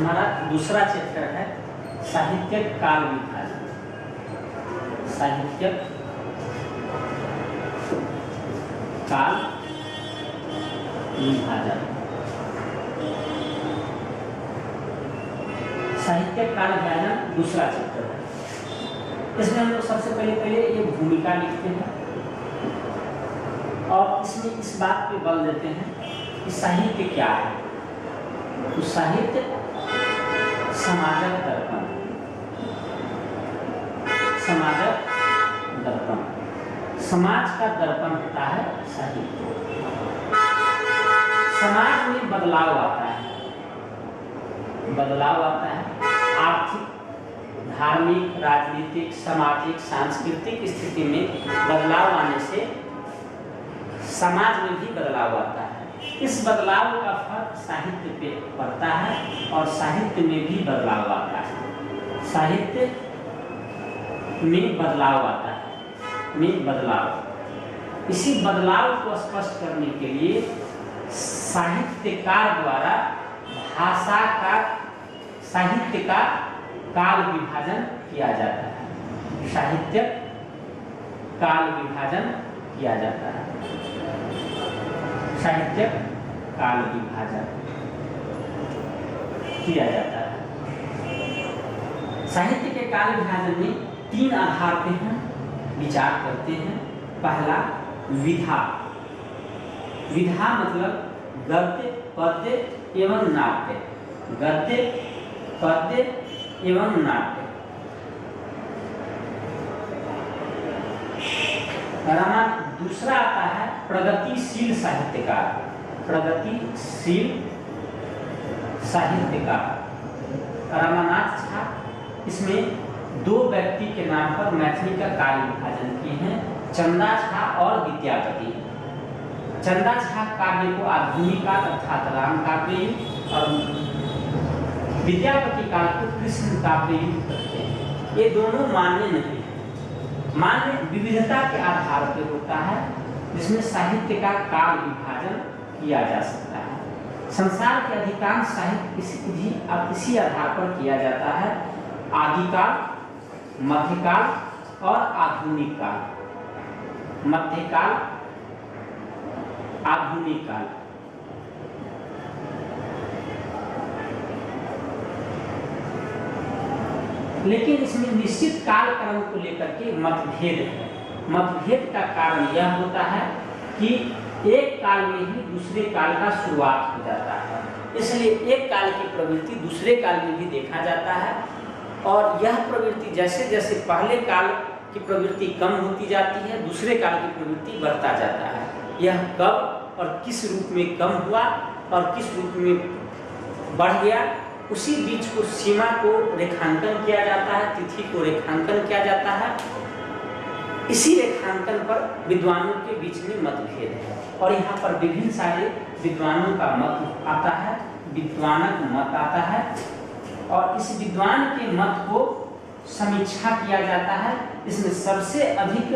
हमारा दूसरा चैप्टर है साहित्यिक काल विभाजन। साहित्यिक काल विभाजन। साहित्यिक काल विभाजन दूसरा चैप्टर है। इसमें हम लोग सबसे पहले ये भूमिका लिखते हैं और इसमें इस बात पे बल देते हैं कि साहित्य क्या है। तो साहित्य समाजक दर्पण, समाजक दर्पण, समाज का दर्पण होता है साहित्य। समाज में बदलाव आता है, बदलाव आता है आर्थिक, धार्मिक, राजनीतिक, सामाजिक, सांस्कृतिक स्थिति में बदलाव आने से समाज में भी बदलाव आता है। इस बदलाव का फर्क साहित्य पे पड़ता है और साहित्य में भी बदलाव आता है। साहित्य में बदलाव आता है, में बदलाव। इसी बदलाव को स्पष्ट करने के लिए साहित्यकार द्वारा भाषा का, साहित्य का काल विभाजन किया जाता है। साहित्यिक काल विभाजन किया जाता है। साहित्यिक काल विभाजन किया जाता है। साहित्य के काल विभाजन में 3 आधार पे हम विचार करते हैं। पहला विधा। विधा मतलब गद्य, पद्य एवं नाट्य। गद्य, पद्य एवं नाट्य। दूसरा आता है प्रगतिशील साहित्यकार। प्रगतिशील साहित्यकार रामानाथ झा इसमें 2 व्यक्ति के नाम पर मैथिली का काल विभाजन किए हैं, चंदा झा और विद्यापति। चंदा झा काव्य को आधुनिक काल अर्थात राम काव्य और विद्यापति काल को कृष्ण काव्य कहते हैं। ये दोनों मान्य नहीं है। मान्य विविधता के आधार पर होता है, जिसमें साहित्य का काल विभाजन किया जा सकता है। संसार के अधिकांश साहित्य इसी आधार पर किया जाता है। आदिकाल, मध्यकाल और आधुनिक काल। मध्यकाल, आधुनिक काल। लेकिन इसमें निश्चित काल क्रम को लेकर के मतभेद है। मतभेद का कारण यह होता है कि एक काल में ही दूसरे काल का शुरुआत हो जाता है, इसलिए एक काल की प्रवृत्ति दूसरे काल में भी देखा जाता है और यह प्रवृत्ति जैसे जैसे पहले काल की प्रवृत्ति कम होती जाती है, दूसरे काल की प्रवृत्ति बढ़ता जाता है। यह कब और किस रूप में कम हुआ और किस रूप में बढ़ गया, उसी बीच को सीमा को रेखांकन किया जाता है, तिथि को रेखांकन किया जाता है। इसी रेखांकन पर विद्वानों के बीच में मतभेद है और यहाँ पर विभिन्न सारे विद्वानों का मत आता है, विद्वानक मत आता है और इस विद्वान के मत को समीक्षा किया जाता है। इसमें सबसे अधिक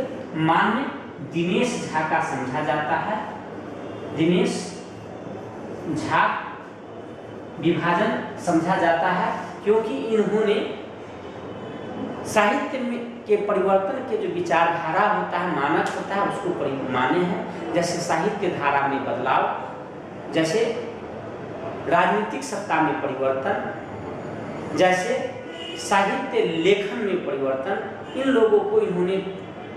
मान्य दिनेश झा का समझा जाता है। दिनेश झा विभाजन समझा जाता है क्योंकि इन्होंने साहित्य में के परिवर्तन के जो विचारधारा होता है, मानक होता है, उसको माने हैं। जैसे साहित्य धारा में बदलाव, जैसे राजनीतिक सत्ता में परिवर्तन, जैसे साहित्य लेखन में परिवर्तन, इन लोगों को इन्होंने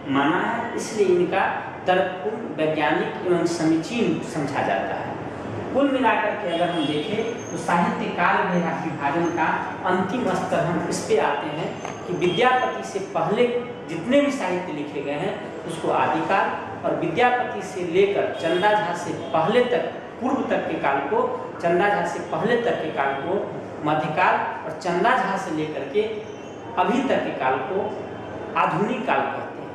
माना है। इसलिए इनका तर्कपूर्ण, वैज्ञानिक एवं समीचीन समझा जाता है। कुल मिलाकर के अगर हम देखें तो साहित्य काल विभाजन का अंतिम स्तर हम इस पे आते हैं कि विद्यापति से पहले जितने भी साहित्य लिखे गए हैं उसको आदिकाल और विद्यापति से लेकर चंदा झा से पहले तक, पूर्व तक के काल को, चंदा झा से पहले तक के काल को मध्यकाल और चंदा झा से लेकर के अभी तक के काल को आधुनिक काल कहते हैं।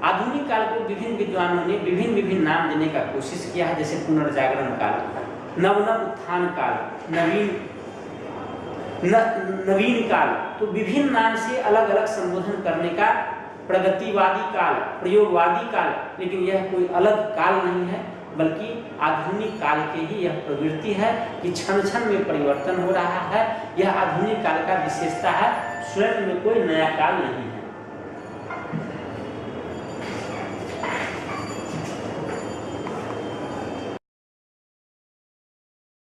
आधुनिक काल को विभिन्न विद्वानों ने विभिन्न नाम देने का कोशिश किया है, जैसे पुनर्जागरण काल, नवनव उत्थान काल, नवीन काल, तो विभिन्न नाम से अलग अलग संबोधन करने का, प्रगतिवादी काल, प्रयोगवादी काल, लेकिन यह कोई अलग काल नहीं है। बल्कि आधुनिक काल के ही यह प्रवृत्ति है कि क्षण क्षण में परिवर्तन हो रहा है। यह आधुनिक काल का विशेषता है, स्वयं में कोई नया काल नहीं है।